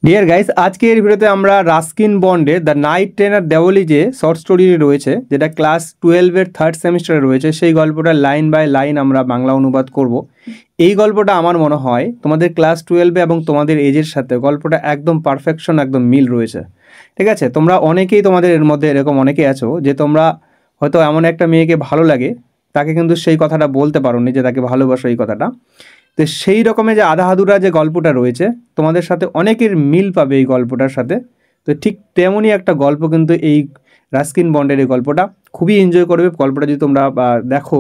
Deer guys, আজকের ভিডিওতে আমরা রাস্কিন বন্ডের দ্য নাইট ট্রেনার দেওয়ালি যে শর্ট স্টোরি রয়েছে, যেটা ক্লাস 12-এর থার্ড সেমিস্টারে রয়েছে, সেই গল্পটা লাইন বাই লাইন আমরা বাংলা অনুবাদ করব। এই গল্পটা আমার মনে হয় তোমাদের ক্লাস 12 এবং তোমাদের এজের সাথে গল্পটা একদম পারফেকশন, একদম মিল রয়েছে। ঠিক আছে, তোমরা অনেকেই তোমাদের এর মধ্যে এরকম অনেকেই আছো যে তোমরা হয়তো এমন একটা মেয়েকে ভালো লাগে, তাকে কিন্তু সেই কথাটা বলতে পারোনি যে তাকে ভালোবাসো এই কথাটা। তো সেই রকমের যে আধা আধুরা যে গল্পটা রয়েছে, তোমাদের সাথে অনেকের মিল পাবে এই গল্পটার সাথে। তো ঠিক তেমনই একটা গল্প কিন্তু এই রাস্কিন বন্ডের এই গল্পটা, খুবই এনজয় করবে গল্পটা যদি তোমরা দেখো,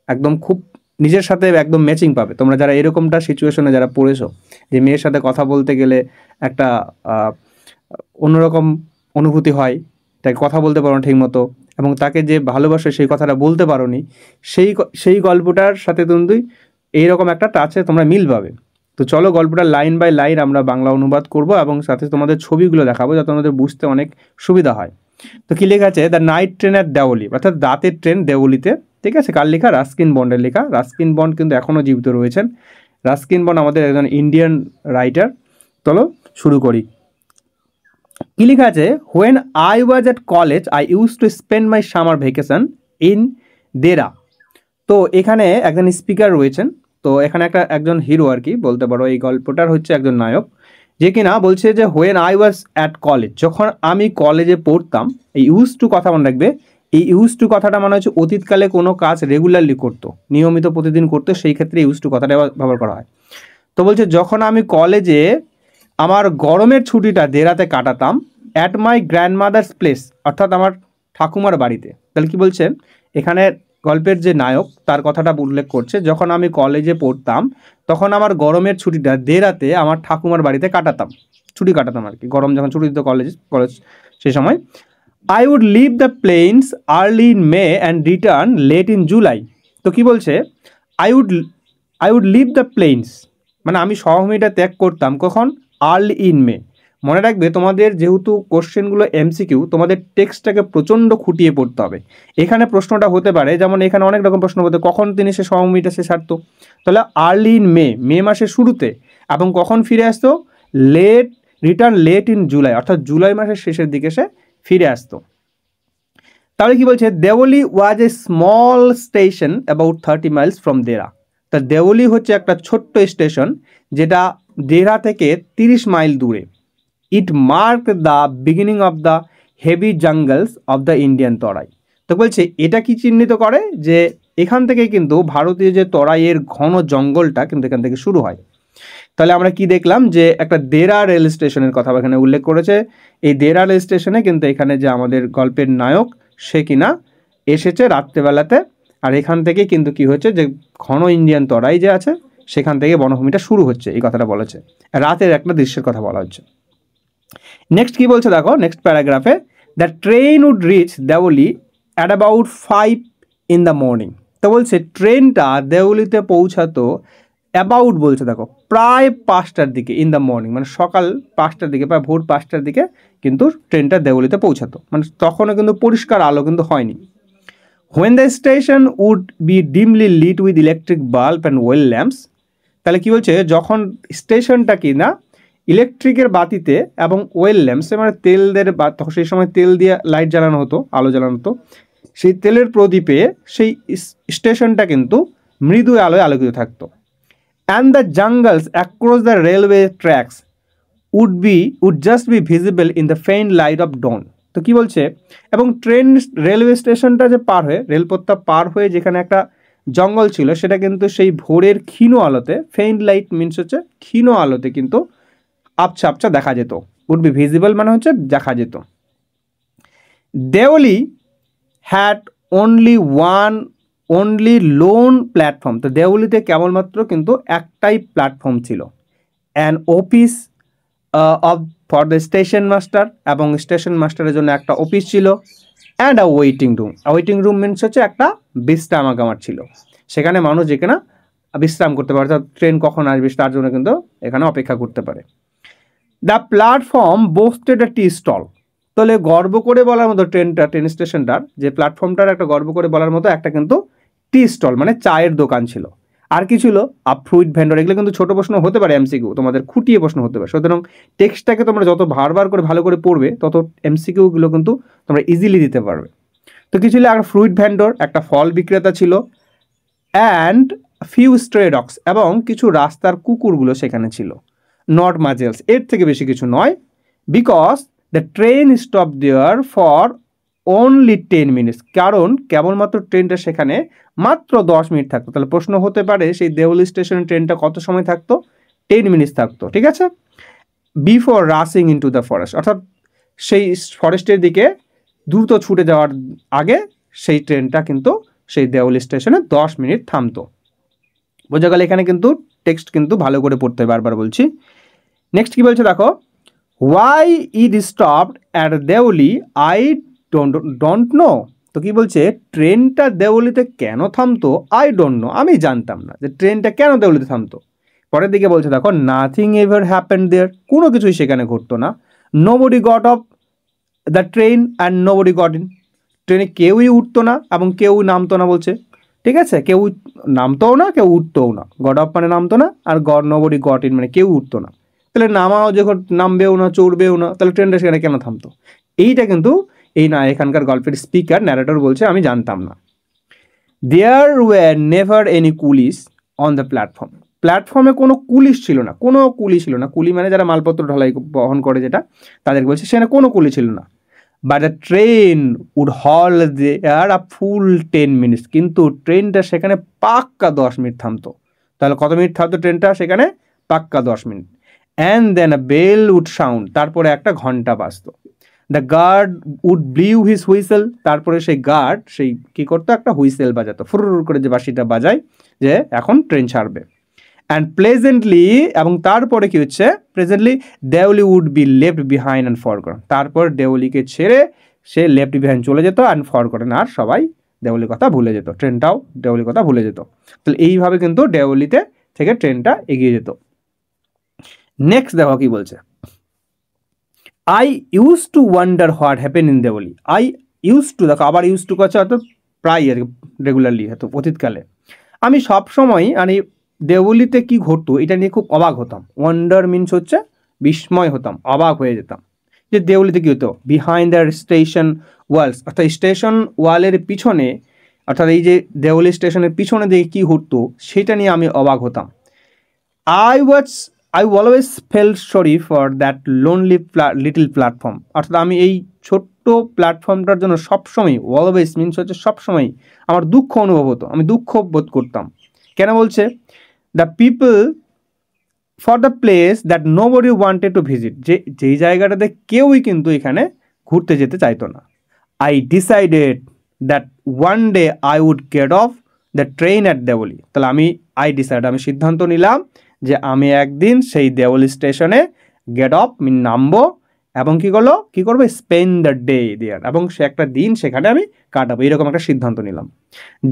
একদম খুব নিজের সাথে একদম ম্যাচিং পাবে। তোমরা যারা এরকমটা সিচুয়েশনে যারা পড়েছো, যে মেয়ের সাথে কথা বলতে গেলে একটা অন্যরকম অনুভূতি হয়, তাকে কথা বলতে পারো না ঠিক মতো, এবং তাকে যে ভালোবাসে সেই কথাটা বলতে পারো নি, সেই গল্পটার সাথে তুমি এইরকম একটা টাচে তোমরা মিল পাবে। তো চলো গল্পটা লাইন বাই লাইন আমরা বাংলা অনুবাদ করব এবং সাথে তোমাদের ছবিগুলো দেখাবো, যাতে তোমাদের বুঝতে অনেক সুবিধা হয়। তো কী লেখা আছে? The night train at Diwali, অর্থাৎ রাতের ট্রেন দেওয়ালিতে। ঠিক আছে, কার লেখা? রাস্কিন বন্ডের লেখা। রাস্কিন বন্ড কিন্তু এখনও জীবিত রয়েছেন। রাস্কিন বন্ড আমাদের একজন ইন্ডিয়ান রাইটার। চলো শুরু করি। কী লেখা আছে? When I was at college I used to spend my summer vacation in Dehra. তো এখানে একজন স্পিকার রয়েছেন। তো এখানে একজন হিরো আর কি বলতে পারো, এই গল্পটার হচ্ছে একজন নায়ক, যে কিনা বলছে যে when I was at college, যখন আমি কলেজে পড়তাম। এই ইউজ টু কথা মনে রাখবে, এই ইউজ টু কথাটা মানে হচ্ছে অতীতকালে কোনো কাজ রেগুলারলি করতো, নিয়মিত প্রতিদিন করতো, সেই ক্ষেত্রে ইউজ টু কথাটা ব্যবহার করা হয়। তো বলছে যখন আমি কলেজে আমার গরমের ছুটিটা দেরাতে কাটাতাম অ্যাট মাই গ্র্যান্ডমাদার্স প্লেস, অর্থাৎ আমার ঠাকুমার বাড়িতে। তাহলে কি বলছেন এখানে? গল্পের যে নায়ক তার কথাটা উল্লেখ করছে, যখন আমি কলেজে পড়তাম তখন আমার গরমের ছুটিটা দেরাতে আমার ঠাকুমার বাড়িতে ছুটি কাটাতাম আর কি। গরম যখন ছুটি দিত কলেজ সেই সময়। I would leave the plains early in May and return late in July. তো কি বলছে? I would leave the plains, মানে আমি সমভূমিটা ত্যাগ করতাম কখন? Early in May. মনে রাখবে, তোমাদের যেহেতু কোশ্চেনগুলো এমসিকিউ, তোমাদের টেক্সটটাকে প্রচণ্ড খুঁটিয়ে পড়তে হবে। এখানে প্রশ্নটা হতে পারে, যেমন এখানে অনেক রকম প্রশ্ন হতে, কখন তিনি সে সমভূমিটা সে ছাড়তো? তাহলে আর্লি ইন মে মাসের শুরুতে, এবং কখন ফিরে আসতো? রিটার্ন লেট ইন জুলাই, অর্থাৎ জুলাই মাসের শেষের দিকে সে ফিরে আসতো। তাহলে কি বলছে? Deoli was a small station about 30 miles from Dehra. তা দেওয়ালি হচ্ছে একটা ছোট্ট স্টেশন যেটা দেরা থেকে 30 মাইল দূরে। It mark the beginning of the heavy jungles of the Indian Terai. তো বলছে এটা কি চিহ্নিত করে? যে এখান থেকে কিন্তু ভারতীয় যে তরাইয়ের ঘন জঙ্গলটা কিন্তু এখান থেকে শুরু হয়। তাহলে আমরা কি দেখলাম? যে একটা দেরা রেল স্টেশনের কথা এখানে উল্লেখ করেছে। এই দেরা রেল স্টেশনে কিন্তু এখানে যে আমাদের গল্পের নায়ক, সে কিনা এসেছে রাত্রেবেলাতে, আর এখান থেকে কিন্তু কি হচ্ছে, যে ঘন ইন্ডিয়ান তরাই যে আছে সেখান থেকে বনভূমিটা শুরু হচ্ছে, এই কথাটা বলেছে। রাতের একটা দৃশ্যের কথা বলা হচ্ছে। নেক্সট কি বলছে দেখো, নেক্সট প্যারাগ্রাফে, the train would reach Deoli at about 5 in the morning. তো বলছে ট্রেনটা দেওয়ালিতে পৌঁছাতো অ্যাবাউট, বলছে দেখো প্রায় 5টার দিকে, ইন দ্য মর্নিং মানে সকাল 5টার দিকে, প্রায় ভোর 5টার দিকে কিন্তু ট্রেনটা দেওয়ালিতে পৌঁছাতো, মানে তখনও কিন্তু পরিষ্কার আলো কিন্তু হয়নি। When the station would be dimly lit with electric bulb and oil lamps. তাহলে কি বলছে? যখন স্টেশনটা কি না ইলেকট্রিকের বাতিতে এবং ওয়েল ল্যাম্পসে, মানে তেলদের, তখন সেই সময় তেল দিয়ে লাইট জ্বালানো হতো, আলো জ্বালানো হতো, সেই তেলের প্রদীপে সেই স্টেশনটা কিন্তু মৃদু আলোয় আলোকিত থাকতো। And the jungles across the railway tracks would just be visible in the faint light of dawn. তো কি বলছে? এবং রেলওয়ে স্টেশনটা যে পার হয়ে, রেলপথটা পার হয়ে যেখানে একটা জঙ্গল ছিল, সেটা কিন্তু সেই ভোরের ক্ষীণ আলোতে, ফেইন্ট লাইট মিনস হচ্ছে ক্ষীণ আলোতে কিন্তু আবছা আবছা দেখা যেত। উড বি ভিজিবল মানে হচ্ছে দেখা যেত। Diwali had only loan platform. তো দেওয়ালিতে কেবলমাত্র কিন্তু একটাই প্ল্যাটফর্ম ছিল। An office for the station master, এবং স্টেশন মাস্টারের জন্য একটা অফিস ছিল। অ্যান্ড ওয়েটিং রুম মিনস হচ্ছে একটা বিশ্রামাগার ছিল, সেখানে মানুষ যেখানে বিশ্রাম করতে পারে, অর্থাৎ ট্রেন কখন আসবে তার জন্য কিন্তু এখানে অপেক্ষা করতে পারে। The platform boasted a tea stall. তাহলে গর্ব করে বলার মতো ট্রেন স্টেশনটার যে প্ল্যাটফর্মটার একটা গর্ব করে বলার মতো একটা কিন্তু টি স্টল মানে চায়ের দোকান ছিল। আর কি ছিল, আ ফ্রুইট ভেন্ডর, এগুলো কিন্তু ছোট প্রশ্ন হতে পারে, এমসিকিউ তোমাদের খুঁটিয়ে প্রশ্ন হতে পারে। সুতরাং টেক্সটটাকে তোমরা যত বারবার করে ভালো করে পড়বে তত এমসিকিউগুলো কিন্তু তোমরা ইজিলি দিতে পারবে। তো কি ছিল, আর ফ্রুইট ভেন্ডর একটা ফল বিক্রেতা ছিল, অ্যান্ড ফিউ স্ট্রে ডগস এবং কিছু রাস্তার কুকুরগুলো সেখানে ছিল, নট মাচ এলস, এর থেকে বেশি কিছু নয়। Because the train stop there for only 10 minutes, কারণ কেবলমাত্র ট্রেনটা সেখানে মাত্র 10 মিনিট থাকতো। তাহলে প্রশ্ন হতে পারে সেই দেওলি স্টেশনের ট্রেনটা কত সময় থাকতো, 10 মিনিটস থাকতো, ঠিক আছে। বিফোর রাসিং ইনটু দ্য ফরেস্ট, অর্থাৎ সেই ফরেস্টের দিকে দ্রুত ছুটে যাওয়ার আগে সেই ট্রেনটা কিন্তু সেই দেওলি স্টেশনে 10 মিনিট থামতো। বোঝা গেল, এখানে কিন্তু টেক্সট কিন্তু ভালো করে পড়তে হবে, বারবার বলছি। নেক্সট কি বলছে দেখো, why it stopped at Deoli I don't know. তো কি বলছে, ট্রেনটা দেওলিতে কেন থামতো, আই ডোন্ট নো, আমি জানতাম না যে ট্রেনটা কেন দেওলিতে থামতো। পরের দিকে বলছে দেখো, নাথিং এভার হ্যাপেন্ড দেয়ার, কোনো কিছুই সেখানে ঘটতো না। Nobody got off the train and nobody got in, ট্রেনে কেউই উঠতো না এবং কেউ নামতো না বলছে, ঠিক আছে, কেউ নামতোও না কেউ উঠতোও না, গট অফ মানে নামতো না, আর নোবডি গট ইন মানে কেউ উঠতো না। তাহলে নামাও যখন নামবেও না চড়বেও না, তাহলে ট্রেনটা সেখানে কেন থামতো। এইটা কিন্তু এই না এখানকার গল্পের স্পিকার ন্যারেটর বলছে আমি জানতাম না। There were never any coolies on the platform, প্ল্যাটফর্মে কোনো কুলিশ ছিল না, কোনো কুলি ছিল না, কুলি মানে যারা মালপত্র ঢালাই বহন করে যেটা তাদেরকে বলছে, সেখানে কোনো কুলি ছিল না। বাট দ্য ট্রেন উড হল দেয়ার আ ফুল 10 মিনিটস, কিন্তু ট্রেনটা সেখানে পাক্কা 10 মিনিট থামতো। তাহলে কত মিনিট থামতো ট্রেনটা সেখানে, পাক্কা 10 minute. And then a bell would sound, তারপরে একটা ঘন্টা বাজতো। The guard would blow his whistle, তারপরে সেই গার্ড সেই কী করতো, একটা হুইসেল বাজাতো, ফুর করে যে বাঁশিটা বাজায় যে এখন ট্রেন ছাড়বে। অ্যান্ড প্লেজেন্টলি, এবং তারপরে কি হচ্ছে, presently Deoli would be left behind and forgotten, তারপর দেওলিকে ছেড়ে সে লেফট বিহাইন্ড চলে যেত অ্যান্ড ফরগটন, আর সবাই দেওলির কথা ভুলে যেত, ট্রেনটাও দেওলির কথা ভুলে যেত। তাহলে এইভাবে কিন্তু দেওলিতে থেকে ট্রেনটা এগিয়ে যেত। নেক্সট দেখো কি বলছে, I used two wonder what happen in Deoli, I used two, দেখো আবার ইউজ টু করছে, অর্থাৎ প্রায় আর রেগুলারলি, হয়তো অতীতকালে, আমি সবসময় মানে দেওলিতে কি ঘটতো এটা নিয়ে খুব অবাক হতাম। ওয়ান্ডার মিনস হচ্ছে বিস্ময় হতাম, অবাক হয়ে যেতাম যে দেওলিতে কী হতো। বিহাইন্ড দ্য স্টেশন ওয়ালস, অর্থাৎ স্টেশন ওয়ালের পিছনে, অর্থাৎ এই যে দেওলি স্টেশনের পিছনে দিকে কী ঘটতো সেটা নিয়ে আমি অবাক হতাম। I always felt sorry for that lonely little platform, অর্থাৎ আমি এই ছোট্ট প্ল্যাটফর্মটার জন্য সবসময়, অলওয়েজ মিনস হচ্ছে সবসময় আমার দুঃখ অনুভব হতো, আমি দুঃখ বোধ করতাম। কেন বলছে, the people for the place that nobody wanted to visit, যেই জায়গাটাতে কেউই কিন্তু এখানে ঘুরতে যেতে চাইতো না। I decided that one day I would get off the train at Deoli, তাহলে আমি সিদ্ধান্ত নিলাম যে আমি একদিন সেই দেওলি স্টেশনে গেট অফ নামবো এবং কী করবো স্পেন্ড দ্য ডে দেয়ার, এবং সে একটা দিন সেখানে আমি কাটাবো, এরকম একটা সিদ্ধান্ত নিলাম।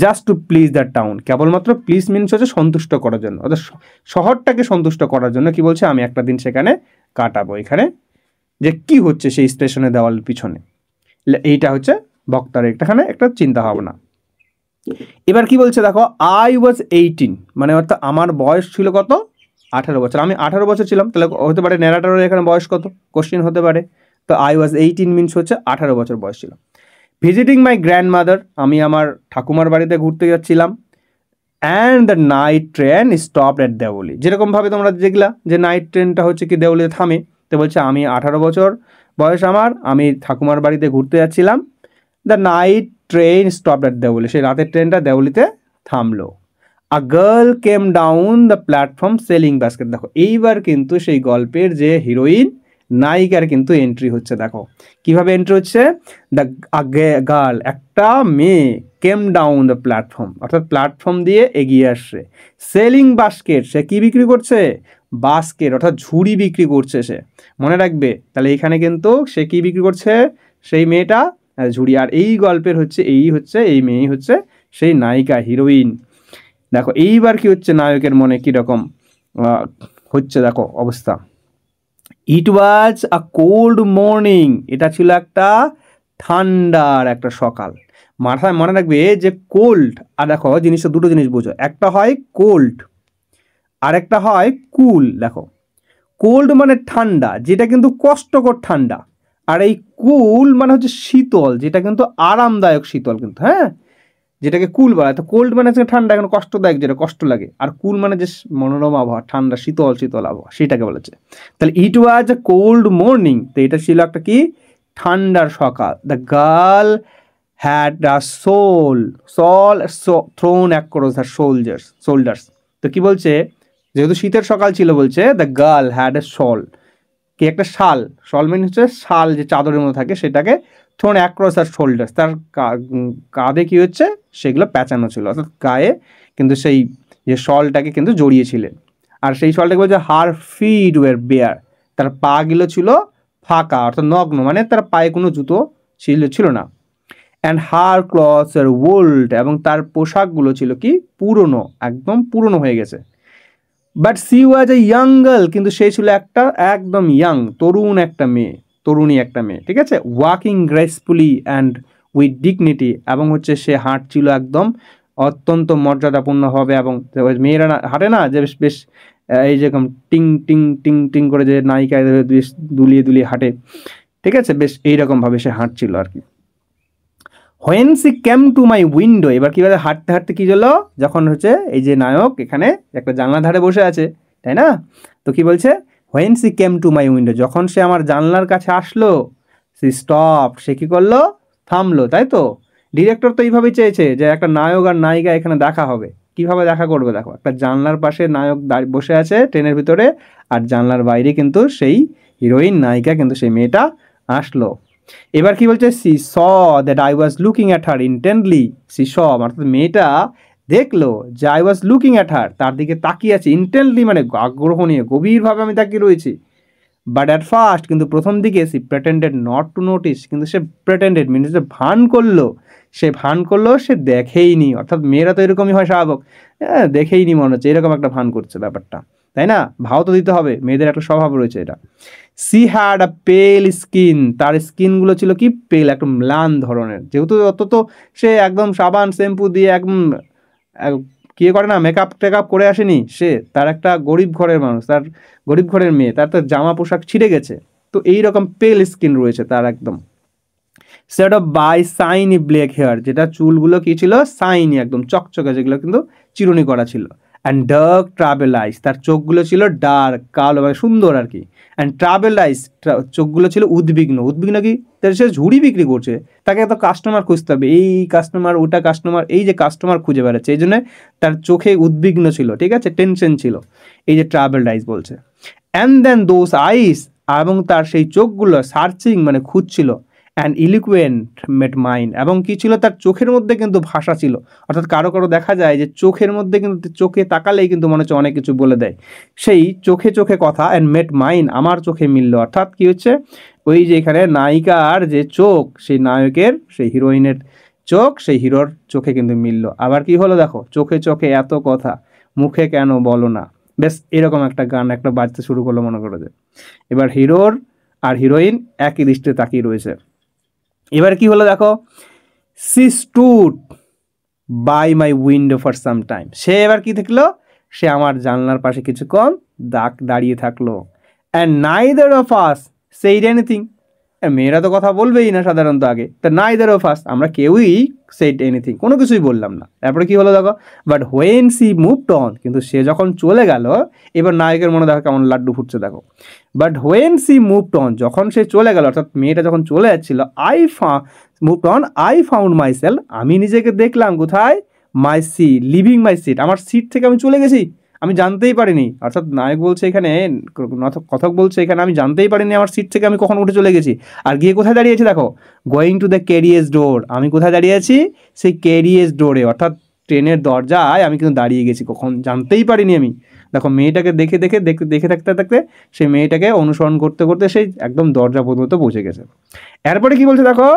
Just to please the town, কেবলমাত্র প্লিজ মিনস হচ্ছে সন্তুষ্ট করার জন্য, অর্থাৎ শহরটাকে সন্তুষ্ট করার জন্য কি বলছে, আমি একটা দিন সেখানে কাটাবো, এখানে যে কি হচ্ছে সেই স্টেশনে দেওয়ালের পিছনে। এইটা হচ্ছে বক্তার এখানে একটা চিন্তা ভাবনা। এবার কি বলছে দেখো, আই ওয়াজ 18, মানে অর্থাৎ আমার বয়স ছিল কত, 18 বছর, আমি 18 বছর ছিলাম, তাহলে হতে পারে ন্যারেটরের এখানে বয়স কত, কোশ্চেন হতে পারে। তো আই ওয়াজ 18 মিনস হচ্ছে 18 বছর বয়স ছিল। ভিজিটিং মাই গ্র্যান্ডমাদার, আমি আমার ঠাকুমার বাড়িতে ঘুরতে যাচ্ছিলাম। And the night train stopped at Deoli, যেরকমভাবে তোমরা দেখলা যে নাইট ট্রেনটা হচ্ছে কি দেওলিতে থামে, তো বলছে আমি 18 বছর বয়স আমার, আমি ঠাকুমার বাড়িতে ঘুরতে যাচ্ছিলাম। The night train stopped at Deoli, সেই রাতের ট্রেনটা দেওলিতে থামলো। A girl came down the platform selling basket, দেখো এইবার কিন্তু সেই গল্পের যে হিরোইন নায়িকার কিন্তু এন্ট্রি হচ্ছে, দেখো কিভাবে এন্ট্রি হচ্ছে, দ্য গার্ল একটা মেয়ে, কেম ডাউন দ্য প্ল্যাটফর্ম, অর্থাৎ প্ল্যাটফর্ম দিয়ে এগিয়ে আসছে, সেলিং বাস্কেট, সে কি বিক্রি করছে, বাস্কেট অর্থাৎ ঝুড়ি বিক্রি করছে সে, মনে রাখবে। তাহলে এখানে কিন্তু সে কি বিক্রি করছে, সেই মেয়েটা ঝুড়ি, আর এই গল্পের হচ্ছে এই মেয়েই হচ্ছে সেই নায়িকা, হিরোইন। দেখো এইবার কি হচ্ছে, নায়কের মনে কীরকম হচ্ছে দেখো অবস্থা। ইট ওয়াজ আ কোল্ড মর্নিং, এটা ছিল একটা ঠান্ডার একটা সকাল। মাথায় মনে রাখবে যে কোল্ড, আর দেখো জিনিসটা দুটো জিনিস বোঝো, একটা হয় কোল্ড আর একটা হয় কুল। দেখো কোল্ড মানে ঠান্ডা, যেটা কিন্তু কষ্টকর ঠান্ডা, আর এই কুল মানে হচ্ছে শীতল, যেটা কিন্তু আরামদায়ক শীতল কিন্তু, হ্যাঁ, যেটাকে কুল বলা হয়। তো কোল্ড মানে হচ্ছে ঠান্ডা, এখন কষ্টদায়ক, যেটা কষ্ট লাগে, আর কুল মানে যে মনোরম আবহাওয়া, ঠান্ডা শীতল শীতল আবহাওয়া, সেটাকে বলেছে। তাহলে ইট ওয়াজ এ কোল্ড মর্নিং, তো এটা ছিল একটা কি ঠান্ডার সকাল। The girl had a shawl thrown across the shoulders. তো কি বলছে, যেহেতু শীতের সকাল ছিল, বলছে দ্য গার্ল হ্যাড এ কি একটা শাল মানে হচ্ছে শাল, যে চাদরের মধ্যে থাকে, সেটাকে থ্রোন অ্যাক্রস আর শোল্ডার্স, তার কাঁধে কি হচ্ছে সেগুলো প্যাঁচানো ছিল, অর্থাৎ গায়ে কিন্তু সেই যে শলটাকে কিন্তু জড়িয়েছিলেন। আর সেই শলটাকে বলছে হার ফিট ওয়ার বেয়ার, তার পাগুলো ছিল ফাঁকা, অর্থাৎ নগ্ন, মানে তার পায়ে কোনো জুতো ছিল না। And her clothes are old, এবং তার পোশাকগুলো ছিল কি পুরনো, একদম পুরনো হয়ে গেছে। But C was a young girl, কিন্তু সে ছিল একটা একদম ইয়াং, তরুণী একটা মেয়ে, ঠিক আছে। Walking gracefully and with dignity, এবং হচ্ছে সে হাঁটছিল একদম অত্যন্ত মর্যাদাপূর্ণভাবে, এবং মেয়েরা হাঁটে না যে বেশ বেশ এই যেরকম টিং টিং টিং টিং করে যে নায়িকা বেশ দুলিয়ে দুলিয়ে হাঁটে, ঠিক আছে, বেশ এইরকমভাবে সে হাঁটছিল আর কি। When she came to my window, এবার কীভাবে হাঁটতে হাঁটতে কী হলো, যখন হচ্ছে এই যে নায়ক এখানে একটা জানলার ধারে বসে আছে, তাই না, তো কি বলছে, when she came to my window, যখন সে আমার জানলার কাছে আসলো, সি স্টপ, সে কী করলো, থামলো, তাই তো। ডিরেক্টর তো এইভাবেই চেয়েছে যে একটা নায়ক আর নায়িকা এখানে দেখা হবে, কিভাবে দেখা করবে, দেখো একটা জানলার পাশে নায়ক বসে আছে ট্রেনের ভিতরে, আর জানলার বাইরে কিন্তু সেই হিরোইন নায়িকা কিন্তু সেই মেয়েটা আসলো। এবার কি বলছে, she saw that I was looking at her intently, she saw অর্থাৎ মেয়েটা দেখলো যে I was looking at her, তার দিকে তাকিয়ে আছে, ইন্টেন্টলি মানে আগ্রহ নিয়ে গভীরভাবে আমি তাকিয়ে রয়েছি। বাট অ্যাট ফার্স্ট, কিন্তু প্রথম দিকে সি প্রেটেন্ডেড নট টু নোটিস, কিন্তু সে প্রেটেন্ডেড মিনস যে ভান করলো, সে দেখেইনি, অর্থাৎ মেয়েরা তো এরকমই হয় স্বাভাবিক, হ্যাঁ দেখেইনি মনে হচ্ছে, এরকম একটা ভান করছে ব্যাপারটা, তাই না, ভাও তো দিতে হবে, মেয়েদের একটা স্বভাব রয়েছে এটা। সি হ্যাড আ পেল স্কিন, তার স্কিনগুলো ছিল কি পেল, একটু ম্লান ধরনের, যেহেতু অত তো সে একদম সাবান শ্যাম্পু দিয়ে একদম কি করে না, মেকআপ টেকআপ করে আসেনি সে, তার একটা গরিব ঘরের মানুষ, তার গরিব ঘরের মেয়ে, তার তো জামা পোশাক ছিঁড়ে গেছে, তো এইরকম পেল স্কিন রয়েছে তার একদম। Set off by shiny black hair, যেটা চুলগুলো কি ছিল সাইনি, একদম চকচকে, যেগুলো কিন্তু চিরুনি করা ছিল। অ্যান্ড ডার্ক ট্রাভেল আইস, তার চোখগুলো ছিল ডার্ক কালো, মানে সুন্দর আর কি। অ্যান্ড ট্রাভেল আইস, চোখগুলো ছিল উদ্বিগ্ন কি, তার সে ঝুড়ি বিক্রি করছে, তাকে এত কাস্টমার খুঁজতে হবে, এই কাস্টমার ওটা কাস্টমার, এই যে কাস্টমার খুঁজে বেড়াচ্ছে, এই জন্য তার চোখে উদ্বিগ্ন ছিল, ঠিক আছে, টেনশন ছিল, এই যে ট্রাভেল আইস বলছে। অ্যান্ড দেন দোজ আইস, এবং তার সেই চোখগুলো সার্চিং মানে খুঁজছিল, অ্যান্ড ইলিকুয়েন্ট মেট মাইন্ড, এবং কি ছিল তার চোখের মধ্যে কিন্তু ভাষা ছিল, অর্থাৎ কারো কারো দেখা যায় যে চোখের মধ্যে কিন্তু চোখে তাকালেই কিন্তু মনে হচ্ছে অনেক কিছু বলে দেয়, সেই চোখে চোখে কথা, অ্যান্ড মেট মাইন্ড, আমার চোখে মিলল, অর্থাৎ কি হচ্ছে, ওই যে এখানে নায়িকার যে চোখ, সেই নায়কের সেই হিরোইনের চোখ, সেই হিরোর চোখে কিন্তু মিলল। আবার কি হলো দেখো, চোখে চোখে এত কথা, মুখে কেন বলো না, বেশ এরকম একটা গান একটা বাজতে শুরু করলো মনে করো যে। এবার হিরোর আর হিরোইন একই দৃষ্টিতে তাকিয়ে রয়েছে। এবার কি হলো দেখো, she stood by my window for some time, সে এবার কি দেখলো, সে আমার জানলার পাশে কিছুক্ষণ দাঁড়িয়ে থাকলো। And neither of us said anything, মেয়েরা তো কথা বলবেই না সাধারণত আগে, তা নাইদার অফ আস, আমরা কেউই সেইড এনিথিং, কোনো কিছুই বললাম না। তারপরে কি হলো দেখো, but when she moved on, কিন্তু সে যখন চলে গেল, এবার নায়কের মনে দেখো কেমন লাড্ডু ফুটছে দেখো। But when she moved on, যখন সে চলে গেল, অর্থাৎ মেয়েটা যখন চলে যাচ্ছিল, আই ফাউন্ড মাই সেলফ, আমি নিজেকে দেখলাম কোথায়, লিভিং মাই সিট, আমার সিট থেকে আমি চলে গেছি, আমি জানতেই পারিনি, অর্থাৎ নায়ক বলছে এখানে, কথক বলছে এখানে, আমি জানতেই পারিনি আমার সিট থেকে আমি কখন উঠে চলে গেছি। আর গিয়ে কোথায় দাঁড়িয়েছি দেখো, গোয়িং টু দ্য ক্যারিয়েজ ডোর, আমি কোথায় দাঁড়িয়ে আছি, সেই ক্যারিয়েজ ডোরে, অর্থাৎ ট্রেনের দরজায় আমি কিন্তু দাঁড়িয়ে গেছি, কখন জানতেই পারিনি আমি। দেখো মেয়েটাকে দেখে থাকতে থাকতে সেই মেয়েটাকে অনুসরণ করতে করতে সেই একদম দরজা পর্যন্ত পৌঁছে গেছে। এরপরে কি বলছে দেখো,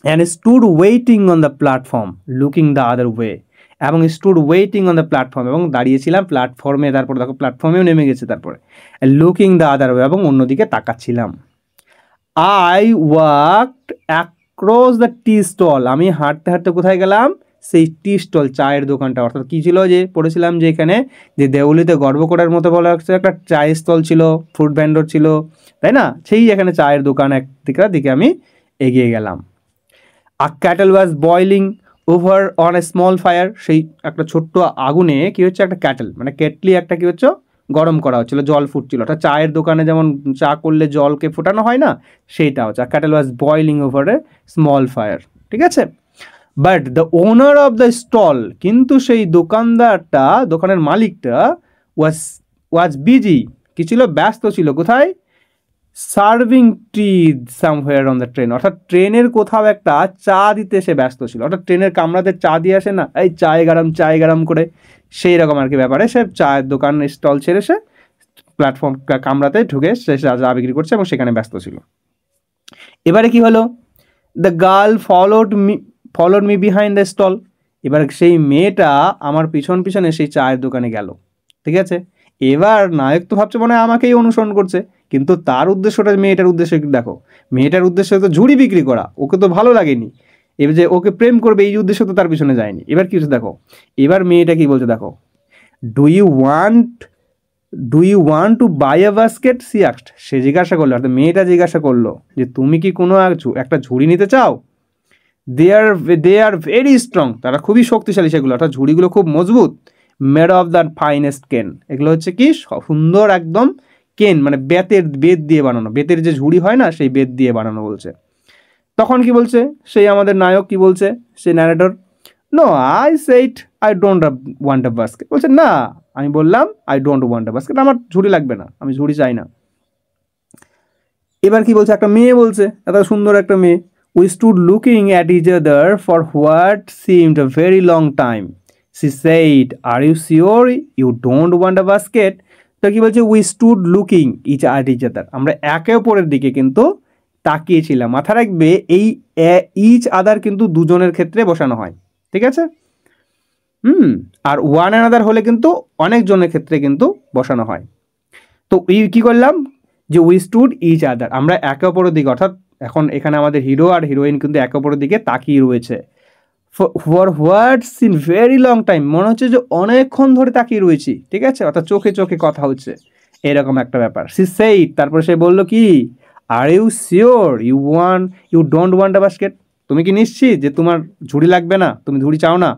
and stood waiting on the platform looking the other way, এবং stood waiting on the platform, এবং দাঁড়িয়েছিলাম প্ল্যাটফর্মে, তারপর দেখো প্ল্যাটফর্মেও নেমে গেছে, তারপরে লুকিং দ্য আদার ওয়ে, এবং অন্যদিকে তাকাচ্ছিলাম। I walked cross the tea stall, আমি হাঁটতে হাঁটতে কোথায় গেলাম, সেই টি স্টল, চায়ের দোকানটা। অর্থাৎ কী ছিল, যে পড়েছিলাম যে এখানে যে দেউলিতে গর্ব করার মতো বলা হচ্ছে একটা চায়ের স্টল ছিল, ফ্রুট ভেন্ডর ছিল, তাই না? সেই এখানে চায়ের দোকান এক দিকে আমি এগিয়ে গেলাম। A kettle was boiling over on a small fire, সেই একটা ছোট্ট আগুনে কী হচ্ছে, একটা ক্যাটেল মানে কেটলি একটা কী হচ্ছে গরম করা হচ্ছিলো, জল ফুটছিল। অর্থাৎ চায়ের দোকানে যেমন চা করলে জলকে ফোটানো হয় না, সেইটা হচ্ছে a kettle was boiling over a small fire, ঠিক আছে। But the owner of the stall, কিন্তু সেই দোকানদারটা, দোকানের মালিকটা ওয়াজ বিজি, কি ছিল, ব্যস্ত ছিল। কোথায়? Serving T somewhere on the train, অর্থাৎ ট্রেনের কোথাও একটা চা দিতে সে ব্যস্ত ছিল। অর্থাৎ ট্রেনের কামরাতে চা দিয়ে আসে না, এই চায়ে গরম করে, সেই রকম আর কি ব্যাপারে সে চায়ের দোকান স্টল ছেড়ে সে প্ল্যাটফর্ম কামরাতে ঢুকে সে চা বিক্রি করছে এবং সেখানে ব্যস্ত ছিল। এবারে কি হলো, the girl followed me behind the stall, এবার সেই মেয়েটা আমার পিছনে সেই চায়ের দোকানে গেল, ঠিক আছে। এবার নায়ক তো ভাবছে মনে হয় আমাকেই অনুসরণ করছে, কিন্তু তার উদ্দেশ্যটা, মেয়েটার উদ্দেশ্য দেখো, মেয়েটার উদ্দেশ্য তো ঝুড়ি বিক্রি করা, ওকে তো ভালো লাগেনি, এবার যে ওকে প্রেম করবে এই উদ্দেশ্য তো তার পিছনে যায়নি। এবার কি হচ্ছে দেখো, এবার মেয়েটা কি বলছে দেখো, do you want to buy a basket, she asked, সে জিজ্ঞাসা করলো, অর্থাৎ মেয়েটা জিজ্ঞাসা করলো যে তুমি কি কোনো একটা ঝুড়ি নিতে চাও। দে আর ভেরি স্ট্রং, তারা খুবই শক্তিশালী সেগুলো, অর্থাৎ ঝুড়িগুলো খুব মজবুত। মেড অফ দ্য ফাইনেস্ট কেন, এগুলো হচ্ছে কি সুন্দর একদম কেন মানে বেত দিয়ে বানানো, বেতের যে ঝুড়ি হয় না সেই বেত দিয়ে বানানো বলছে। তখন কি বলছে সেই আমাদের নায়ক, কি বলছে সেই narrator, no I said I don't want a basket, বলছে না আমি বললাম I don't want a basket, আমার ঝুড়ি লাগবে না, আমি ঝুড়ি চাই না। এবার কি বলছে, একটা মেয়ে বলছে, এত সুন্দর একটা মেয়ে, we stood looking at each other for what seemed a very long time, she said are you sure you don't want a basket. তো কি বলছে, we stood looking each other, আমরা একে অপরের দিকে কিন্তু তাকিয়েছিলাম। মাথা রাখবে এই ইচ আদার কিন্তু দুজনের ক্ষেত্রে বসানো হয়, ঠিক আছে। আর ওয়ান অ্যানাদার হলে কিন্তু অনেকজনের ক্ষেত্রে কিন্তু বসানো হয়। তো কি করলাম, যে উই স্টুড ইচ আদার, আমরা একে অপরের দিকে, অর্থাৎ এখন এখানে আমাদের হিরো আর হিরোইন কিন্তু একে অপরের দিকে তাকিয়ে রয়েছে। For what seen very long time, মনে হচ্ছে যে অনেকক্ষণ ধরে তাকিয়ে রয়েছি, ঠিক আছে, অর্থাৎ চোখে চোখে কথা হচ্ছে, এরকম একটা ব্যাপার। সি সেইড, তারপরে সে বললো কি, are you sure you don't want a basket, তুমি কি নিশ্চিত যে তোমার ঝুড়ি লাগবে না, তুমি ঝুড়ি চাও না।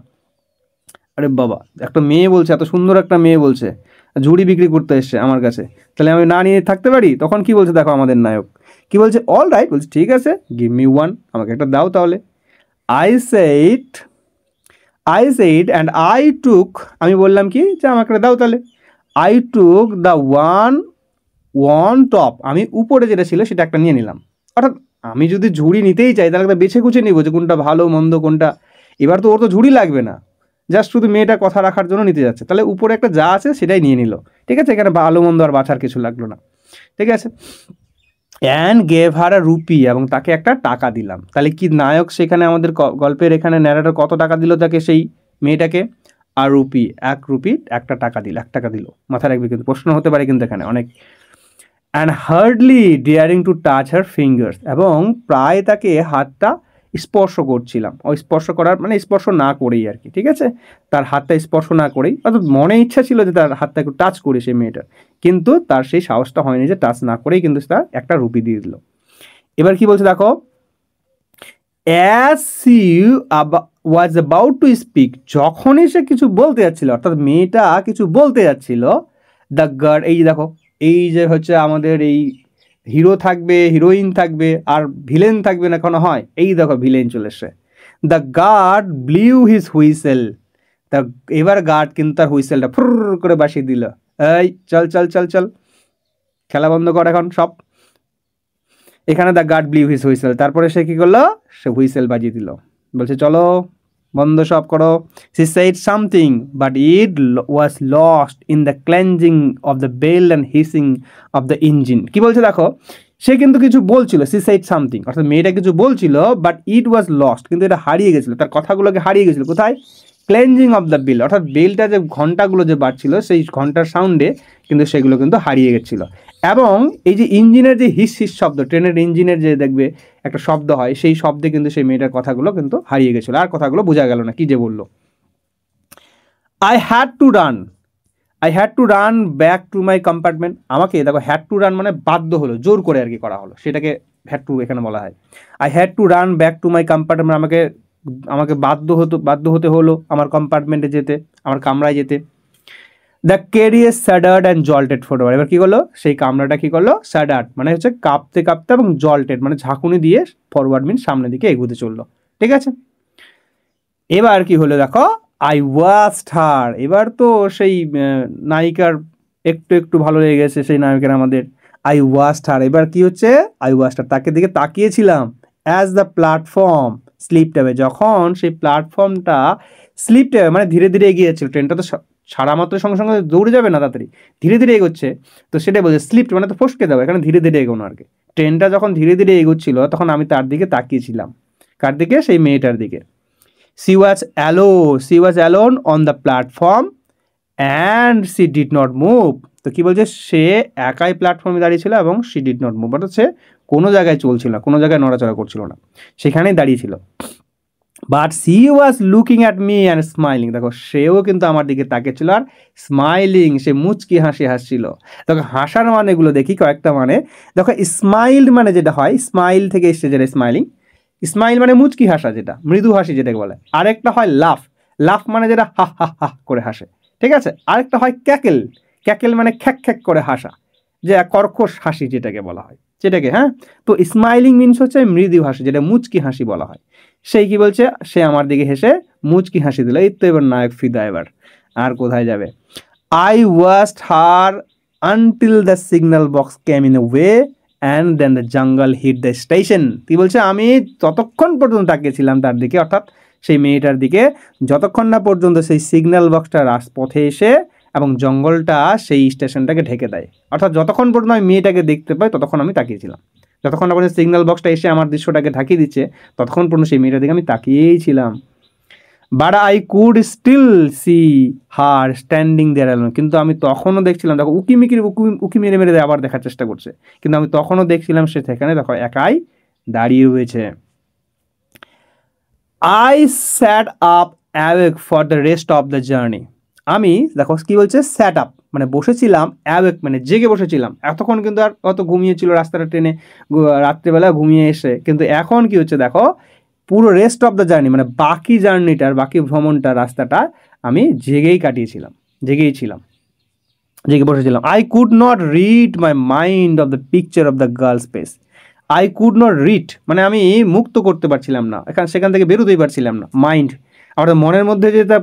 আরে বাবা, একটা মেয়ে বলছে, এত সুন্দর একটা মেয়ে বলছে ঝুড়ি বিক্রি করতে এসছে আমার কাছে, তাহলে আমি না নিয়ে থাকতে পারি। তখন কি বলছে দেখো আমাদের নায়ক, কি বলছে, অল রাইট, বলছে ঠিক আছে, গিভ মি ওয়ান, আমাকে একটা দাও তাহলে। I said and I took, আমি বললাম কি যে আমাকে দাও তাহলে। I took the one top, আমি উপরে যেটা ছিল সেটা একটা নিয়ে নিলাম। অর্থাৎ আমি যদি ঝুড়ি নিতেই চাই তাহলে একটা বেছে কুচে নিব যে কোনটা ভালো মন্দ কোনটা। এবার তো ওর তো ঝুড়ি লাগবে না, জাস্ট শুধু মেয়েটা কথা রাখার জন্য নিতে যাচ্ছে, তাহলে উপরে একটা যা আছে সেটাই নিয়ে নিল, ঠিক আছে, এখানে ভালো মন্দ আর বাছার কিছু লাগলো না, ঠিক আছে। And gave her a rupee, এবং তাকে একটা টাকা দিলাম। তাহলে কি নায়ক সেখানে আমাদের গল্পের এখানে ন্যারেটর কত টাকা দিল তাকে, সেই মেয়েটাকে, আর রুপি, 1 রুপি, একটা টাকা দিল, 1 টাকা দিল, মাথায় রাখবে কিন্তু প্রশ্ন হতে পারে কিন্তু এখানে অনেক। And hardly ডিয়ারিং to touch her fingers, এবং প্রায় তাকে হাতটা স্পর্শ করছিলাম, ওই স্পর্শ করার মানে স্পর্শ না করেই আর কি, ঠিক আছে, তার হাতটা স্পর্শ না করেই, অর্থাৎ মনে ইচ্ছা ছিল যে তার হাতটা একটু টাচ করি সেই মেয়েটার, কিন্তু তার সেই সাহসটা হয়নি যে টাচ না করেই কিন্তু তার একটা রুপি দিয়ে দিল। এবার কি বলছে দেখো, as she was about to speak, যখনই সে কিছু বলতে যাচ্ছিল, অর্থাৎ মেয়েটা কিছু বলতে যাচ্ছিল, দ্য গার্ড, এই দেখো এই যে হচ্ছে আমাদের এই হিরো থাকবে, হিরোইন থাকবে, আর ভিলেন থাকবে না কোনো হয়, এই দেখো ভিলেন চলে এসছে। The guard blew his whistle, তা এবার গার্ড কিন্তু তার হুইসেলটা ফুর করে বাসিয়ে দিল, এই চল চল চল চল, খেলা বন্ধ কর এখন সব। এখানে the guard blew his whistle, তারপরে সে কী করলো, সে হুইসেল বাজিয়ে দিল, বলছে চলো বন্ধ সব করো। She said something but it was lost in the clanging of the bell and hissing of the engine. কী বলছে দেখো, সে কিন্তু কিছু বলছিল, সি সেড সামথিং, অর্থাৎ মেয়েটা কিছু বলছিল, বাট ইট ওয়াজ লস্ট, কিন্তু এটা হারিয়ে গেছিলো, তার কথাগুলোকে হারিয়ে গেছিলো, কোথায়, ক্লেঞ্জিং অফ দ্য বেল, অর্থাৎ বেলটা যে ঘন্টাগুলো যে বাজছিল সেই ঘন্টার সাউন্ডে কিন্তু সেগুলো কিন্তু হারিয়ে গেছিলো। এবং এই যে ইঞ্জিনের যে হিস হিস শব্দ, ট্রেনের ইঞ্জিনের যে দেখবে একটা শব্দ হয়, সেই শব্দে কিন্তু সেই মেয়েটার কথাগুলো কিন্তু হারিয়ে গেছিলো, আর কথাগুলো বোঝা গেল না কি যে বললো। I had to run back to my compartment. আমাকে দেখো হ্যাড টু রান মানে বাধ্য হলো, জোর করে আর কি করা হলো, সেটাকে হ্যাড টু এখানে বলা হয়। I had to run back to my compartment, আমাকে বাধ্য হতে হলো আমার কম্পার্টমেন্টে যেতে, আমার কামরায় যেতে। The carriage shuddered and jolted forward. এবার কী করলো, সেই কামরাটা কী করলো, স্যাডার্ড মানে হচ্ছে কাঁপতে কাঁপতে, এবং জল্টেড মানে ঝাঁকুনি দিয়ে ফরওয়ার্ড মিন সামনের দিকে এগোতে চললো। ঠিক আছে, এবার কি হলো দেখো, আই ওয়াচড হার। এবার তো সেই নায়িকার একটু একটু ভালো লেগে গেছে সেই নায়িকার আমাদের। আই ওয়াচড হার, এবার কি হচ্ছে, আই ওয়াচড হার, তাকে দিকে তাকিয়েছিলাম। As the platform slipped away, যখন সেই প্ল্যাটফর্মটা স্লিপড অ্যাওয়ে মানে ধীরে ধীরে এগিয়ে যাচ্ছিল, ট্রেনটা তো ছাড়া মাত্র সঙ্গে সঙ্গে দৌড়ে যাবে না, তাড়াতাড়ি ধীরে ধীরে এগোচ্ছে, তো সেটাই বলছে স্লিপড মানে তো ফসকে দেওয়া, এখানে ধীরে ধীরে এগোনো আর কি। ট্রেনটা যখন ধীরে ধীরে এগোচ্ছিল তখন আমি তার দিকে তাকিয়েছিলাম, কার দিকে, সেই মেয়েটার দিকে। She was alone on the platform and she did not move. তো কি বলছে, সে একাই প্ল্যাটফর্মে দাঁড়িয়ে ছিল এবং she did not move, অর্থাৎ সে কোনো জায়গায় চলছিল না, কোনো জায়গায় নড়াচড়া করছিল না, সেখানেই দাঁড়িয়ে ছিল। But she was looking at me and smiling, দেখো সেও কিন্তু আমার দিকে তাকিয়েছিল আর স্মাইলিং, সে মুচকি হাসি হাসছিল। দেখো হাসার মানেগুলো দেখি কয়েকটা মানে, দেখো স্মাইল্ড মানে যেটা হয়, স্মাইল থেকে এসছে যেটা স্মাইলিং, স্মাইল মানে মুচকি হাসা, যেটা মৃদু হাসি যেটাকে বলে। আরেকটা হয় লাফ মানে যেটা হা হা হা করে হাসে, ঠিক আছে। আরেকটা হয় ক্যাকেল মানে খ্যাক খ্যাক করে হাসা, যে কর্কশ হাসি যেটাকে বলা হয়, যেটাকে, হ্যাঁ। তো স্মাইলিং মিনস হচ্ছে মৃদু হাসি, যেটা মুচকি হাসি বলা হয়। সেই কি বলছে, সে আমার দিকে হেসে মুচকি হাসি দিল। এই তো এবার নায়ক ফিদা, এবার আর কোথায় যাবে। I watched her until the signal box came in a way and then the jungle hit the station. কি বলছে, আমি ততক্ষণ পর্যন্ত তাকিয়েছিলাম তার দিকে, অর্থাৎ সেই মেয়েটার দিকে, যতক্ষণ না পর্যন্ত সেই সিগন্যাল বক্সটা রাজপথে এসে এবং জঙ্গলটা সেই স্টেশনটাকে ঢেকে দেয়। অর্থাৎ যতক্ষণ পর্যন্ত আমি মেয়েটাকে দেখতে পাই ততক্ষণ আমি তাকিয়েছিলাম, যতক্ষণ না পর্যন্ত সিগন্যাল বক্সটা এসে আমার দৃশ্যটাকে ঢাকিয়ে দিচ্ছে ততক্ষণ পর্যন্ত সেই মেয়েটার দিকে আমি তাকিয়েই ছিলাম। But I could still see her standing there alone. কিন্তু আমি তখনও দেখছিলাম, দেখো উকি মেরে মেরে আবার দেখার চেষ্টা করছে, কিন্তু আমি তখনও দেখছিলাম সে সেখানে দেখো একাই দাঁড়িয়ে রয়েছে। I sat up awake for the rest of the journey. আমি দেখো কি বলছে, স্যাট আপ মানে বসেছিলাম, অ্যাওয়েক মানে জেগে বসেছিলাম। এতক্ষণ কিন্তু আর অত ঘুমিয়েছিল রাস্তাটা, ট্রেনে রাত্রেবেলা ঘুমিয়ে এসে, কিন্তু এখন কি হচ্ছে দেখো, পুরো রেস্ট অফ দ্য জার্নি মানে বাকি জার্নিটার, বাকি ভ্রমণটা, রাস্তাটা আমি জেগে বসেছিলাম। I could not read my mind of the picture of the girls face. I could not read মানে আমি মুক্ত করতে পারছিলাম না, সেখান থেকে বেরোতেই পারছিলাম না। মাইন্ড আমার মনের মধ্যে যে তা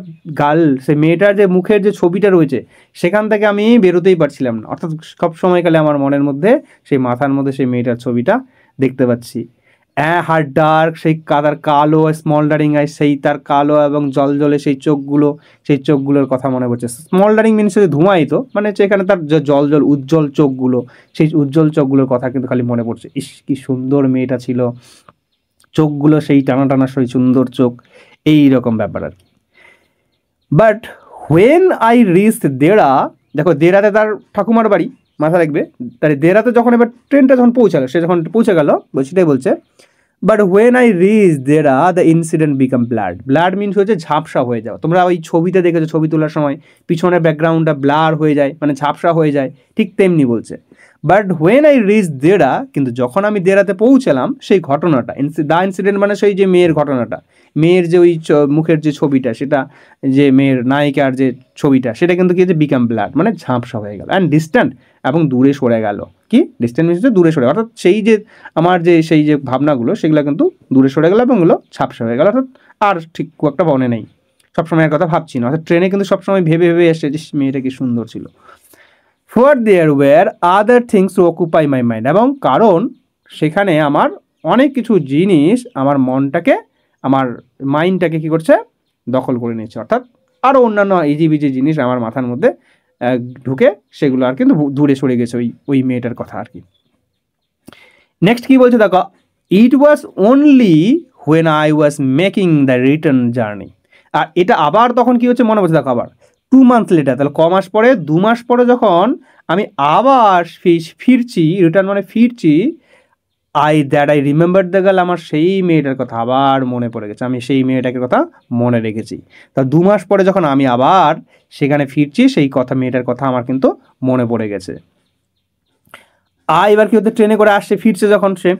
সে মেয়েটার যে মুখের যে ছবিটা রয়েছে সেখান থেকে আমি বেরোতেই পারছিলাম না, অর্থাৎ সব সময়কালে আমার মনের মধ্যে, সেই মাথার মধ্যে সেই মেয়েটার ছবিটা দেখতে পাচ্ছি। হার ডার্ক, সেই কাদার কালো স্মলডারিং আই, সেই তার কালো এবং জলজলে সেই চোখগুলোর কথা মনে পড়ছে। স্মলডারিং মিনস হচ্ছে ধোঁয়ায়িত, মানে হচ্ছে এখানে তার জল উজ্জ্বল চোখগুলো, সেই উজ্জ্বল চোখগুলোর কথা কিন্তু খালি মনে পড়ছে। ইস কি সুন্দর মেয়েটা ছিল, চোখগুলো সেই টানা টানা সেই সুন্দর চোখ, এই রকম ব্যাপার আর কি। বাট হোয়েন আই রিচ দেরা, দেখো দেরাতে তার ঠাকুমার বাড়ি, মাথা রাখবে, তার দেরাতে যখন এবার ট্রেনটা যখন পৌঁছালো, সে যখন পৌঁছে গেল, সেটাই বলছে। But when I reach Dehra the incident become blurred means হচ্ছে ঝাপসা হয়ে যাওয়া। তোমরা ওই ছবিতে দেখেছো, ছবি তোলার সময় পিছনের ব্যাকগ্রাউন্ডটা ব্লার হয়ে যায়, মানে ঝাপসা হয়ে যায়, ঠিক তেমনি বলছে। বাট হোয়েন আই রিচ দেরা, কিন্তু যখন আমি দেরাতে পৌঁছালাম, সেই ঘটনাটা, দ্য ইনসিডেন্ট মানে সেই যে মেয়ের ঘটনাটা, মেয়ের যে ওই মুখের যে ছবিটা, সেটা যে মেয়ের নায়িকার যে ছবিটা, সেটা কিন্তু কি হচ্ছে, বিকাম ব্লাড মানে ঝাপসা হয়ে গেল, অ্যান্ড ডিস্ট্যান্ট এবং দূরে সরে গেল। কি ডিস্ট্যান্ট মিনস দূরে সরে, অর্থাৎ সেই যে আমার যে সেই যে ভাবনাগুলো সেগুলো কিন্তু দূরে সরে গেল এবং ওগুলো ঝাপসা হয়ে গেল, অর্থাৎ আর ঠিক খুব একটা মনে নেই, সবসময়ের কথা ভাবছি না। অর্থাৎ ট্রেনে কিন্তু সবসময় ভেবে এসে যে মেয়েটা কি সুন্দর ছিল। For there were other things to occupy my mind, এবং কারণ সেখানে আমার অনেক কিছু জিনিস আমার মনটাকে, আমার মাইন্ডটাকে কী করছে, দখল করে নিয়েছে, অর্থাৎ আরও অন্যান্য ইজিবিজি জিনিস আমার মাথার মধ্যে ঢুকে সেগুলো আর কিন্তু দূরে সরে গেছে ওই মেয়েটার কথা আর কি। নেক্সট কি বলছে দেখো, it was only when I was making the return journey. আর এটা আবার তখন কি হচ্ছে মনে পড়ছে দেখো, আবার 2 months লেটার, তাহলে ক মাস পরে, 2 মাস পরে যখন আমি আবার ফিরছি, রিটার্ন মানে ফিরছি, আই রিমেম্বার দ্য গার্ল, আমার সেই মেয়েটার কথা আবার মনে পড়ে গেছে, আমি সেই মেয়েটাকে কথা মনে রেখেছি। তা 2 মাস পরে যখন আমি আবার সেখানে ফিরছি, সেই মেয়েটার কথা আমার কিন্তু মনে পড়ে গেছে। এবার কি হতে, ট্রেনে করে আসছে, ফিরছে যখন সে,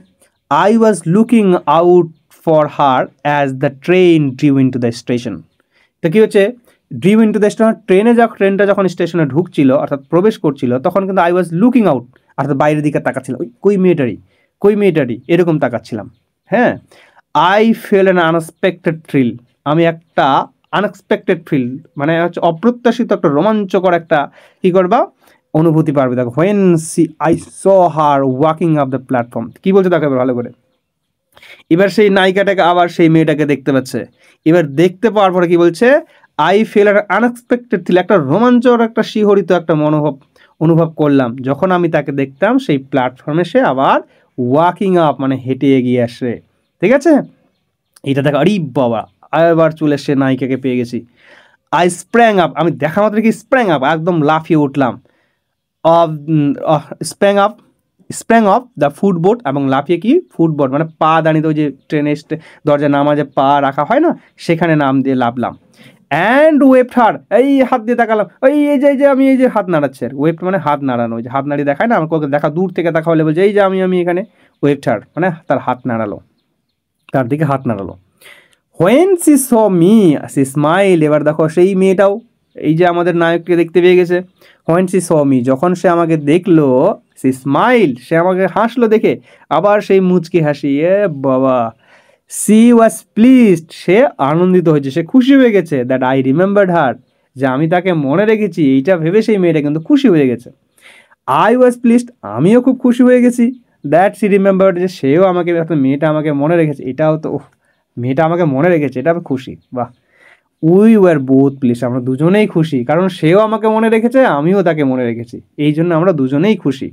I was looking out for her as the train drew in to the station. তো কী হচ্ছে, drew in to the station, ট্রেনটা যখন স্টেশনে ঢুকছিল অর্থাৎ প্রবেশ করছিল, তখন কিন্তু আই ওয়াজ লুকিং আউট অর্থাৎ বাইরের দিকে তাকাচ্ছিল, ওই কই মেয়েটারই এরকম তাকাচ্ছিলাম। হ্যাঁ, I fail an unexpected thrill, আমি একটা আনএক্সপেক্টেড থ্রিল মানে হচ্ছে অপ্রত্যাশিত একটা রোমাঞ্চকর একটা কী করবা অনুভূতি পারবে। দেখো, when I saw her walking up the platform, কী বলছে দেখো ভালো করে। এবার সেই নায়িকাটাকে আবার সেই মেয়েটাকে দেখতে পাচ্ছে, এবার দেখতে পাওয়ার পরে কি বলছে, I feel are unexpected thrill, একটা রোমাঞ্চকর একটা শিহরিত একটা অনুভব করলাম যখন আমি তাকে দেখতাম সেই প্ল্যাটফর্মে সে আবার ওয়াকিং আপ মানে হেঁটে এগিয়ে আসে। ঠিক আছে, এটা দেখো, আরে বাবা, আবার চলে এসে নায়িকাকে পেয়ে গেছি। আই স্প্র্যাং আপ, আমি দেখা মাত্র কি স্প্র্যাং আপ, একদম লাফিয়ে উঠলাম। স্প্র্যাং অফ দ্য ফুটবোর্ড, এবং লাফিয়ে কি ফুটবোর্ড মানে পা দাঁড়িয়ে ওই যে ট্রেনের দরজা নামা যে পা রাখা হয় না, সেখানে নাম দিয়ে লাফলাম। অ্যান্ড ওয়েভড হার, এই হাত দিয়ে তাকালাম, এই যে আমি এই যে হাত নাড়াচ্ছে, আর ওয়েভড মানে হাত নাড়ানো, ওই যে হাত নাড়িয়ে দেখায় না, আমাকে দেখা দূর থেকে দেখা হলে বলছে এই যে আমি এখানে, ওয়েভড হার মানে তার হাত নাড়ালো, তার দিকে হাত নাড়ালো। When she saw me she smile, এবার দেখো সেই মেয়েটাও এই যে আমাদের নায়ককে দেখতে পেয়ে গেছে। হোয়েন সি স মি, যখন সে আমাকে দেখলো, সি স্মাইল, সে আমাকে হাসলো দেখে, আবার সেই মুচকি হাসি, এ বাবা। সি ওয়াজ প্লিজড, সে আনন্দিত হয়েছে, সে খুশি হয়ে গেছে, দ্যাট আই রিমেম্বার্ড হার, যে আমি তাকে মনে রেখেছি, এইটা ভেবে সেই মেয়েটা কিন্তু খুশি হয়ে গেছে। আই ওয়াজ প্লিজড, আমিও খুব খুশি হয়ে গেছি, দ্যাট সি রিমেম্বার্ড, যে সেও আমাকে, মেয়েটা আমাকে মনে রেখেছে, এটাও তো মেয়েটা আমাকে মনে রেখেছে, এটা আমি খুশি, বাহ। উই ওয়ার বোথ প্লিজ, আমরা দুজনেই খুশি, কারণ সেও আমাকে মনে রেখেছে, আমিও তাকে মনে রেখেছি, এই জন্য আমরা দুজনেই খুশি।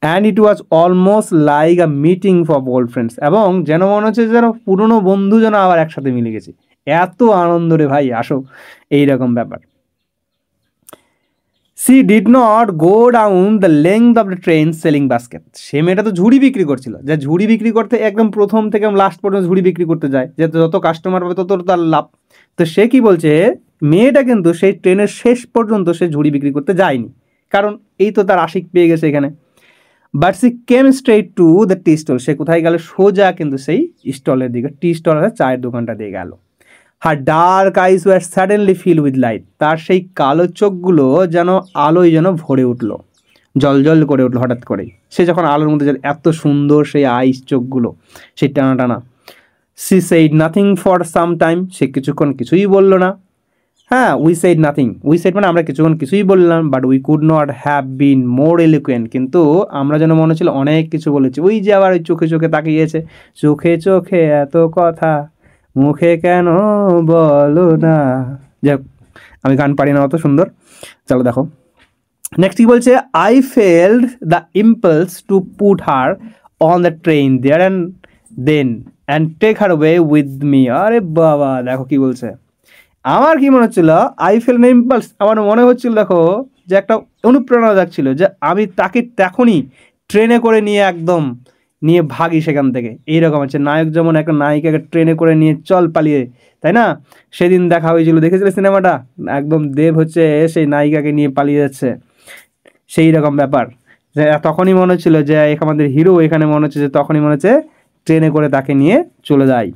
And it was almost like a meeting for old friends, এবং যেন মনে হচ্ছে যেন পুরনো বন্ধু যেন আবার একসাথে মিলে গেছি, এত আনন্দ রে ভাই, আসো, এইরকম ব্যাপার। She did not go down the length of the train selling basket, সে মেয়েটা তো ঝুড়ি বিক্রি করছিল, যা ঝুড়ি বিক্রি করতে একদম প্রথম থেকে লাস্ট পর্যন্ত ঝুড়ি বিক্রি করতে যায়, যে যত কাস্টমার পাবে তত তার লাভ। তো সে কি বলছে, মেয়েটা কিন্তু সেই ট্রেনের শেষ পর্যন্ত সে ঝুড়ি বিক্রি করতে যায়নি, কারণ এই তো তার আশিক পেয়ে গেছে এখানে। But she came straight to the tea stall, সে কোথায় গেল, সোজা কিন্তু সেই স্টলের দিকে, টি স্টল আছে চায়ের দোকানটা দিয়ে গেল। Her dark eyes were suddenly fill with light, তার সেই কালো চোখগুলো যেন আলোয় যেন ভরে উঠল, জল করে উঠলো হঠাৎ করেই, সে যখন আলোর মধ্যে এত সুন্দর সেই আইস চোখগুলো, সেই টানা টানা। She said nothing for some time, সে কিছুক্ষণ কিছুই বলল না। হ্যাঁ, we said nothing, we said মানে আমরা কিছুক্ষণ কিছুই বললাম, but we could not have been more eloquent, কিন্তু আমরা যেন মনে ছিল অনেক কিছু বলেছি। ওই যে আবার ওই চোখে তাকিয়েছে, চোখে এত কথা, মুখে কেন বলো না। যাক, আমি গান পারি না অত সুন্দর, চলো দেখো নেক্সট কি বলছে। I felt the impulse to put her on the train there and then and take her way with me. আরে বাবা, দেখো কি বলছে, আমার কি মনে হচ্ছিল, আই ফেল দ্য ইম্পালস, আমার মনে হচ্ছিল দেখো যে একটা অনুপ্রেরণা যাচ্ছিল, যে আমি তাকে তখনই ট্রেনে করে নিয়ে ভাগি সেখান থেকে। এইরকম হচ্ছে নায়ক যেমন একটা নায়িকাকে ট্রেনে করে নিয়ে চল পালিয়ে, তাই না? সেদিন দেখা হয়েছিল, দেখেছিলে সিনেমাটা, একদম দেব হচ্ছে সেই নায়িকাকে নিয়ে পালিয়ে যাচ্ছে, সেই রকম ব্যাপার। যে তখনই মনে হচ্ছিল যে আমাদের হিরো এখানে মনে হচ্ছে যে তখনই মনে হচ্ছে ট্রেনে করে তাকে নিয়ে চলে যায়।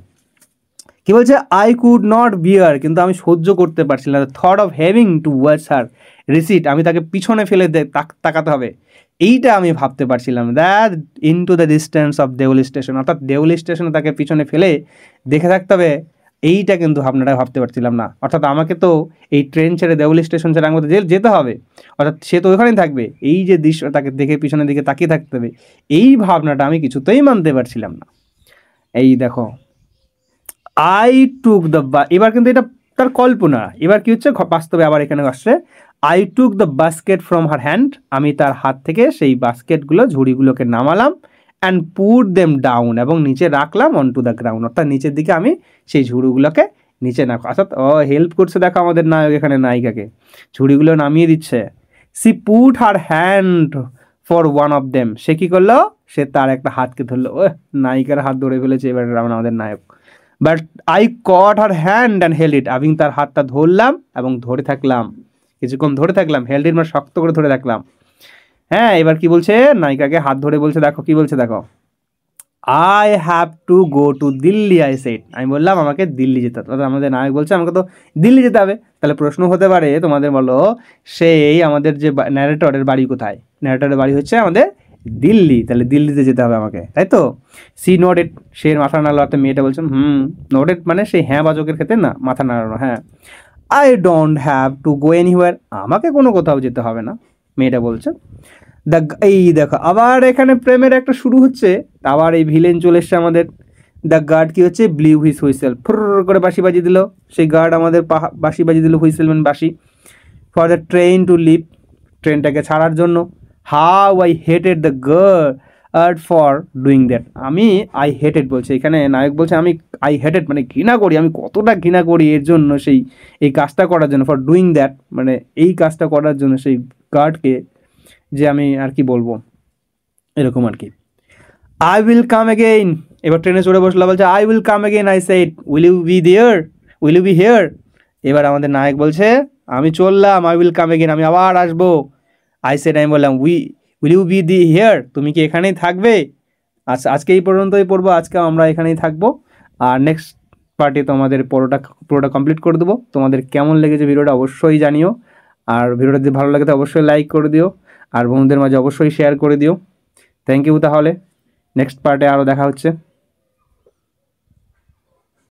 কি বলছে, আই কুড নট বিয়ার, কিন্তু আমি সহ্য করতে পারছিলাম না, thought of having to watch her receipt, আমি তাকে পিছনে ফেলে তাকাতে হবে, এইটা আমি ভাবতে পারছিলাম। That into the distance of Deoli station, অর্থাৎ দেউলি স্টেশনে তাকে পিছনে ফেলে দেখে থাকতে হবে, এইটা কিন্তু ভাবনাটা ভাবতে পারছিলাম না। অর্থাৎ আমাকে তো এই ট্রেন ছেড়ে দেউলি স্টেশন ছেড়ে আমাকে যেতে হবে, অর্থাৎ সে তো ওখানেই থাকবে, এই যে দৃশ্য তাকে দেখে পিছনের দিকে তাকিয়ে থাকতে হবে, এই ভাবনাটা আমি কিছুতেই মানতে পারছিলাম না। এই দেখো, আই টুক দ্য, এবার কিন্তু এটা তার কল্পনা, এবার কি হচ্ছে বাস্তবে আবার এখানে আসছে। I took the basket from her hand, আমি তার হাত থেকে সেই বাস্কেটগুলো ঝুড়িগুলোকে নামালাম, অ্যান্ড পুট দেম ডাউন, এবং নিচে রাখলাম অন টু দ্য গ্রাউন্ড, অর্থাৎ নিচের দিকে আমি সেই ঝুড়িগুলোকে নিচে অর্থাৎ হেল্প করছে দেখো আমাদের নায়ক এখানে নায়িকাকে, ঝুড়িগুলো নামিয়ে দিচ্ছে। She put her hand for one of them, সে কী করলো, সে তার একটা হাতকে ধরলো। ও নায়িকার হাত ধরে ফেলেছে এবার আমাদের নায়ক। But I caught her hand and held it, আমি তার হাতটা ধরলাম এবং ধরে থাকলাম, কিছুক্ষণ ধরে থাকলাম, হেল্ড ইট মানে শক্ত করে ধরে থাকলাম। হ্যাঁ, এবার কি বলছে, নায়িকাকে হাত ধরে বলছে, দেখো কি বলছে দেখো, I have to go to Delhi I said, আমি বললাম আমাকে দিল্লি যেতে হবে। আমাদের নায়ক বলছে আমাকে তো দিল্লি যেতে হবে। তাহলে প্রশ্ন হতে পারে তোমাদের, বলো সেই আমাদের যে ন্যারেটরের বাড়ি কোথায়, ন্যারেটরের বাড়ি হচ্ছে আমাদের দিল্লি, তাহলে দিল্লিতে যেতে হবে আমাকে, তাই তো। সি নোটেড, সে মাথা নাড়লো, একটা মেয়েটা বলছেন নোটেড মানে সেই হ্যাঁ বাচকের ক্ষেত্রে না, মাথা নাড়ানো, হ্যাঁ। I don't have to go anywhere, আমাকে কোনো কোথাও যেতে হবে না, মেয়েটা বলছে। এই দেখো আবার এখানে প্রেমের একটা শুরু হচ্ছে, আবার এই ভিলেন চলে এসছে আমাদের। দ্য গার্ড কি হচ্ছে, ব্লিউ হুইস হুইসেল, ফুর করে বাঁশি বাজিয়ে দিল, সেই গার্ড আমাদের বাঁশি বাজিয়ে দিল, হুইসেল মানে বাঁশি, for the train to leave, ট্রেনটাকে ছাড়ার জন্য। How I hated the guard for doing that, আমি আই হেটেড বলছে এখানে নায়ক বলছে আমি আই হেটেড মানে ঘৃণা করি, আমি কতটা ঘৃণা করি এর জন্য, সেই এই কাজটা করার জন্য, ফর ডুইং দ্যাট মানে এই কাজটা করার জন্য সেই গার্ডকে, যে আমি আর কি বলবো এরকম আর কি। আই উইল কাম এগেইন, এবার ট্রেনে চড়ে বসলো, বলছে I will come again, I said will you be there, will you be here, এবার আমাদের নায়ক বলছে আমি চললাম, আই উইল কাম এগেইন, আমি আবার আসবো। আই সেড, আমি বললাম will you be the here, তুমি কি এখানেই থাকবে। আচ্ছা, আজকে এই পর্যন্তই পড়বো, আজকে আমরা এখানেই থাকবো, আর নেক্সট পার্টে তোমাদের পুরোটা কমপ্লিট করে দেবো। তোমাদের কেমন লেগেছে ভিডিওটা অবশ্যই জানিও, আর ভিডিওটা যদি ভালো লাগে তো অবশ্যই লাইক করে দিও, আর বন্ধুদের মাঝে অবশ্যই শেয়ার করে দিও। থ্যাংক ইউ, তাহলে নেক্সট পার্টে আরও দেখা হচ্ছে।